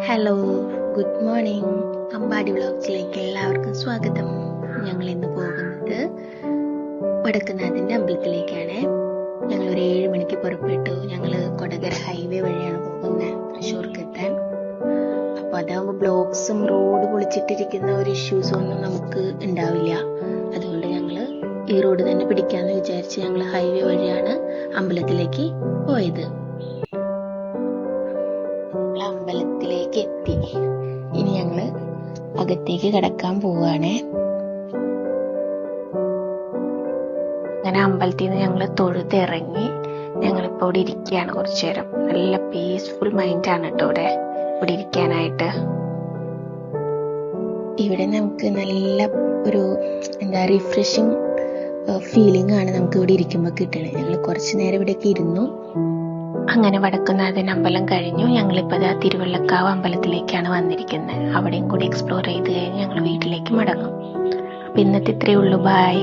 Hello, good morning. Ambadi വ്ളോഗ്സിലേക്ക് എല്ലാവർക്കും സ്വാഗതം. ഞങ്ങൾ ഇന്ന് പോകുന്നത് വടക്കുന്നാഥൻ്റെ അമ്പലത്തിലേക്കാണ്. ഞങ്ങൾ ഒരു 7 മണിക്ക് പുറപ്പെട്ടു. ഞങ്ങൾ കൊടകര ഹൈവേ വഴിയാണ് പോകുന്നത് തൃശ്ശൂർക്ക് എത്താൻ. അപ്പോൾ അതാകുമ്പോൾ ബ്ലോക്സും റോഡ് പൊളിച്ചിട്ടിരിക്കുന്ന ഒരു ഇഷ്യൂസും ഒന്നും നമുക്ക് ഉണ്ടാവില്ല. അതുകൊണ്ട് ഞങ്ങൾ ഈ റോഡ് തന്നെ പിടിക്കാമെന്ന് വിചാരിച്ച് ഞങ്ങൾ ഹൈവേ വഴിയാണ് അമ്പലത്തിലേക്ക് പോയത്. അമ്പലത്തിലേക്ക് എത്തി. ഇനി ഞങ്ങള് അകത്തേക്ക് കിടക്കാൻ പോവുകയാണേ. അങ്ങനെ അമ്പലത്തിൽ നിന്ന് ഞങ്ങൾ തൊഴുതിറങ്ങി ഞങ്ങളിപ്പോൾ ഇവിടെ ഇരിക്കുകയാണ് കുറച്ചു നേരം. നല്ല പീസ്ഫുൾ മൈൻഡാണ് കേട്ടോ ഇവിടെ ഇരിക്കാനായിട്ട്. ഇവിടെ നമുക്ക് നല്ല ഒരു റിഫ്രഷിങ് ഫീലിംഗ് ആണ് നമുക്ക് ഇവിടെ ഇരിക്കുമ്പോൾ കിട്ടണേ. ഞങ്ങൾ കുറച്ചു നേരം ഇവിടെയൊക്കെ ഇരുന്നു. അങ്ങനെ വടക്കുന്നാഥൻ അമ്പലം കഴിഞ്ഞു. ഞങ്ങളിപ്പോൾ തിരുവല്ലക്കാവ് അമ്പലത്തിലേക്കാണ് വന്നിരിക്കുന്നത്. അവിടെയും കൂടി എക്സ്പ്ലോർ ചെയ്ത് കഴിഞ്ഞ് ഞങ്ങൾ വീട്ടിലേക്ക് മടങ്ങും. അപ്പം ഇന്നത്തെ ഇത്രയേ ഉള്ളൂ. ബായ്.